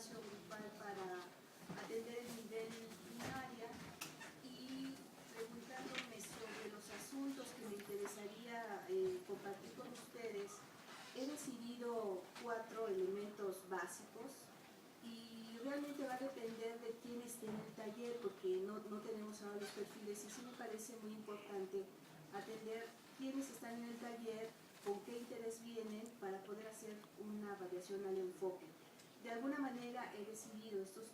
espacio grupal para atender el nivel primaria y preguntándome sobre los asuntos que me interesaría compartir con ustedes. He decidido 4 elementos básicos y realmente va a depender de quién esté en el taller, porque no tenemos ahora los perfiles, y sí me parece muy importante atender quiénes están en el taller, con qué interés vienen, para poder hacer una variación al enfoque. De alguna manera he decidido estos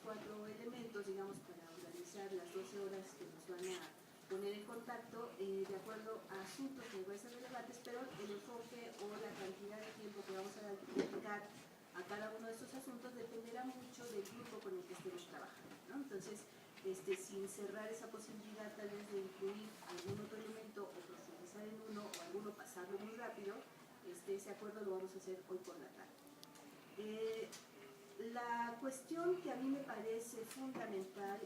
4 elementos, digamos, para organizar las 12 horas que nos van a poner en contacto de acuerdo a asuntos que me parecen relevantes, pero el enfoque o la cantidad de tiempo que vamos a dedicar a cada uno de estos asuntos dependerá mucho del grupo con el que estemos trabajando, ¿no? Entonces, sin cerrar esa posibilidad tal vez de incluir algún otro elemento o profundizar en uno o alguno pasarlo muy rápido, ese acuerdo lo vamos a hacer hoy por la tarde. La cuestión que a mí me parece fundamental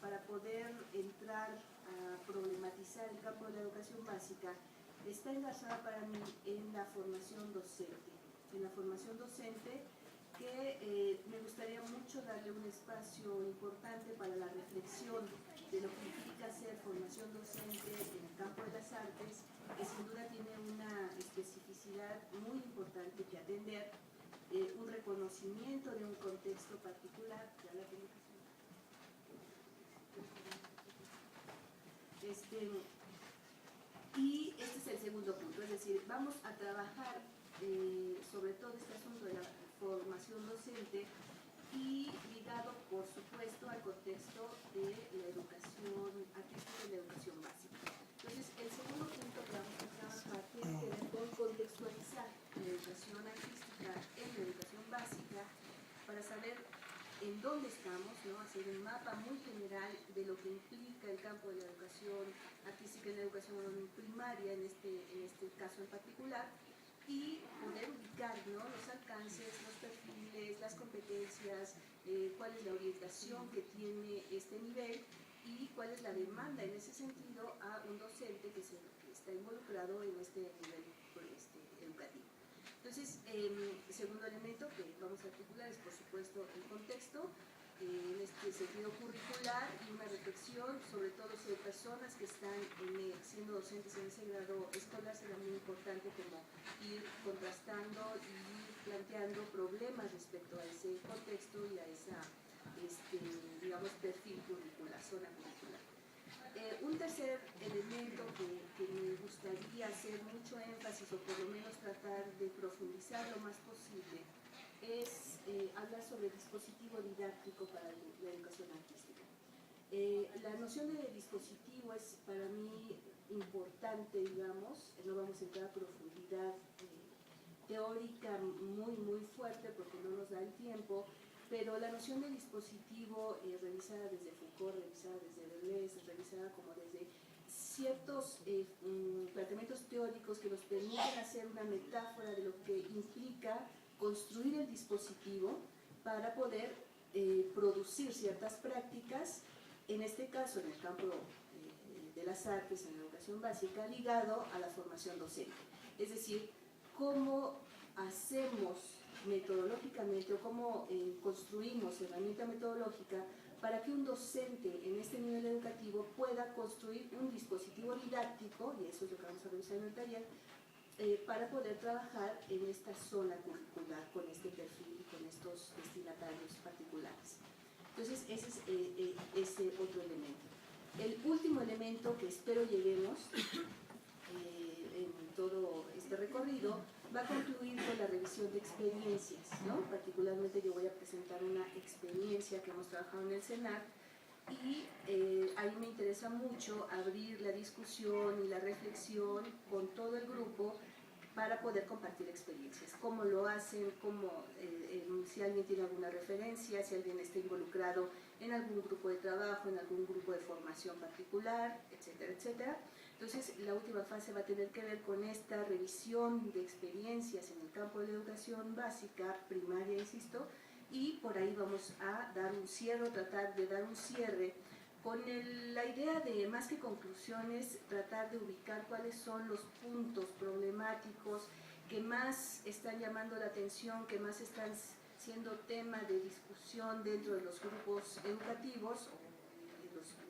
para poder entrar a problematizar el campo de la educación básica está enlazada para mí en la formación docente. Que me gustaría mucho darle un espacio importante para la reflexión de lo que implica hacer formación docente en el campo de las artes, que sin duda tiene una especificidad muy importante que atender, un reconocimiento de un contexto particular. Ya la tengo que y este es el segundo punto, es decir, vamos a trabajar sobre todo este asunto de la formación docente y ligado, por supuesto, al contexto de la educación artística y la educación básica. Entonces, el segundo punto que vamos a trabajar tiene que ver con contextualizar la educación artística en la educación básica para saber en dónde estamos, ¿no? Hacer un mapa muy general de lo que implica el campo de la educación artística y la educación primaria, en este caso en particular, y poder ubicar, ¿no?, los alcances, los perfiles, las competencias, cuál es la orientación que tiene este nivel y cuál es la demanda en ese sentido a un docente que está involucrado en este nivel educativo. Entonces, segundo elemento que vamos a articular es, por supuesto, el contexto, en este sentido curricular, y una reflexión, sobre todo si hay personas que están siendo docentes en ese grado escolar, será muy importante como ir contrastando y ir planteando problemas respecto a ese contexto y a esa, digamos, perfil curricular, zona curricular. Un tercer elemento que me gustaría hacer mucho énfasis, o por lo menos tratar de profundizar lo más posible, es hablar sobre el dispositivo didáctico para la educación artística. La noción de dispositivo es para mí importante, digamos, no vamos a entrar a profundidad teórica muy fuerte porque no nos da el tiempo, pero la noción de dispositivo revisada desde Foucault, revisada desde Deleuze, revisada como desde ciertos planteamientos teóricos que nos permiten hacer una metáfora de lo que implica construir el dispositivo para poder producir ciertas prácticas, en este caso en el campo de las artes, en la educación básica, ligado a la formación docente. Es decir, cómo hacemos metodológicamente o cómo construimos herramienta metodológica para que un docente en este nivel educativo pueda construir un dispositivo didáctico, y eso es lo que vamos a revisar en el taller, para poder trabajar en esta zona curricular con este perfil y con estos destinatarios particulares. Entonces, ese es ese otro elemento. El último elemento que espero lleguemos en todo este recorrido va a concluir con la revisión de experiencias, ¿no? Particularmente yo voy a presentar una experiencia que hemos trabajado en el CENAR y ahí me interesa mucho abrir la discusión y la reflexión con todo el grupo para poder compartir experiencias, cómo lo hacen, si alguien tiene alguna referencia, si alguien está involucrado en algún grupo de trabajo, en algún grupo de formación particular, etcétera, etcétera. Entonces, la última fase va a tener que ver con esta revisión de experiencias en el campo de la educación básica, primaria, insisto, y por ahí vamos a dar un cierre, tratar de dar un cierre con la idea de, más que conclusiones, tratar de ubicar cuáles son los puntos problemáticos que más están llamando la atención, que más están siendo tema de discusión dentro de los grupos educativos, o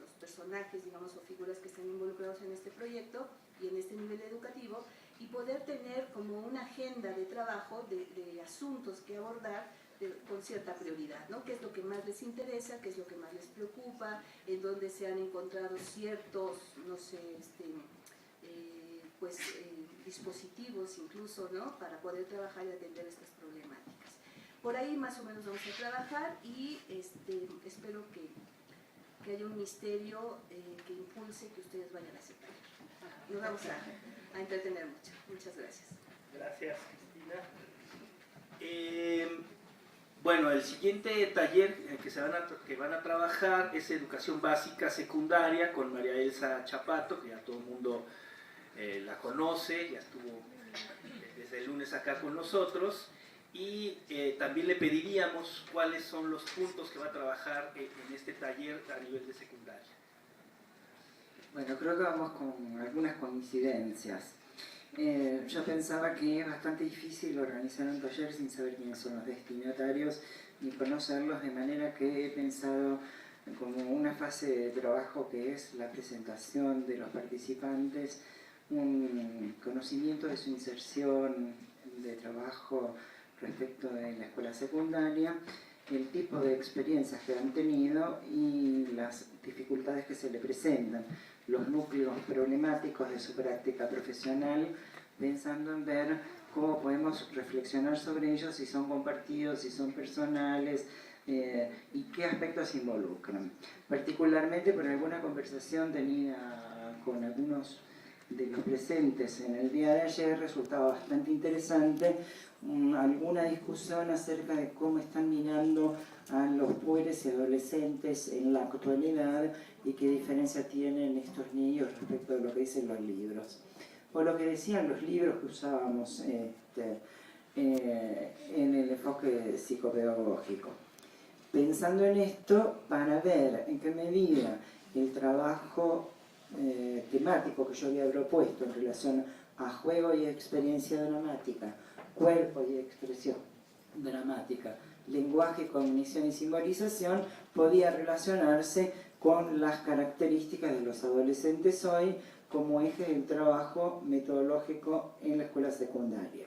los personajes, digamos, o figuras que están involucrados en este proyecto y en este nivel educativo, y poder tener como una agenda de trabajo de asuntos que abordar con cierta prioridad, ¿no? ¿Qué es lo que más les interesa? ¿Qué es lo que más les preocupa? ¿En dónde se han encontrado ciertos, no sé, dispositivos incluso, ¿no? Para poder trabajar y atender estas problemáticas. Por ahí más o menos vamos a trabajar y espero que haya un ministerio que impulse que ustedes vayan a aceptar. Nos vamos a entretener mucho. Muchas gracias. Gracias, Cristina. Bueno, el siguiente taller que van a trabajar es Educación Básica Secundaria con María Elsa Chapato, que ya todo el mundo la conoce, ya estuvo desde el lunes acá con nosotros, y también le pediríamos cuáles son los puntos que va a trabajar en este taller a nivel de secundaria. Bueno, creo que vamos con algunas coincidencias. Yo pensaba que es bastante difícil organizar un taller sin saber quiénes son los destinatarios ni conocerlos, de manera que he pensado como una fase de trabajo que es la presentación de los participantes, un conocimiento de su inserción de trabajo respecto de la escuela secundaria, el tipo de experiencias que han tenido y las dificultades que se le presentan, los núcleos problemáticos de su práctica profesional, pensando en ver cómo podemos reflexionar sobre ellos, si son compartidos, si son personales, y qué aspectos involucran. Particularmente por alguna conversación tenida con algunos de los presentes en el día de ayer, resultaba bastante interesante alguna discusión acerca de cómo están mirando a los puberes y adolescentes en la actualidad y qué diferencia tienen estos niños respecto de lo que dicen los libros. O lo que decían los libros que usábamos en el enfoque psicopedagógico. Pensando en esto, para ver en qué medida el trabajo temático que yo había propuesto en relación a juego y experiencia dramática, cuerpo y expresión dramática, lenguaje, cognición y simbolización, podía relacionarse con las características de los adolescentes hoy como eje del trabajo metodológico en la escuela secundaria.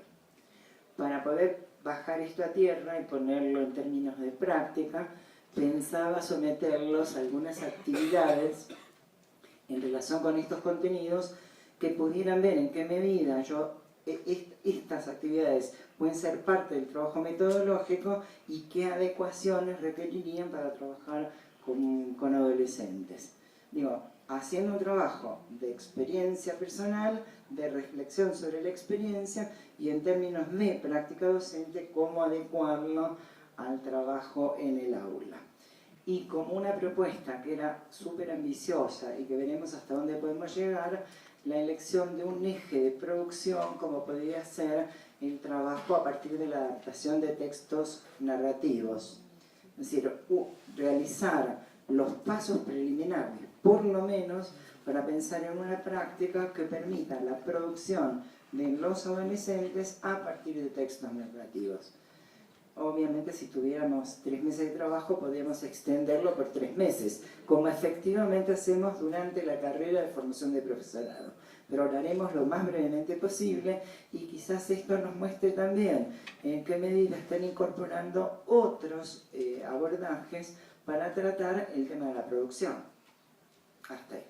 Para poder bajar esto a tierra y ponerlo en términos de práctica, pensaba someterlos a algunas actividades en relación con estos contenidos que pudieran ver en qué medida estas actividades pueden ser parte del trabajo metodológico y qué adecuaciones requerirían para trabajar con adolescentes. Digo, haciendo un trabajo de experiencia personal, de reflexión sobre la experiencia y en términos de práctica docente, cómo adecuarlo al trabajo en el aula. Y como una propuesta que era súper ambiciosa y que veremos hasta dónde podemos llegar, la elección de un eje de producción como podría ser el trabajo a partir de la adaptación de textos narrativos. Es decir, realizar los pasos preliminares, por lo menos, para pensar en una práctica que permita la producción de los adolescentes a partir de textos narrativos. Obviamente, si tuviéramos 3 meses de trabajo, podríamos extenderlo por 3 meses, como efectivamente hacemos durante la carrera de formación de profesorado. Pero lo haremos lo más brevemente posible y quizás esto nos muestre también en qué medida están incorporando otros abordajes para tratar el tema de la producción. Hasta ahí.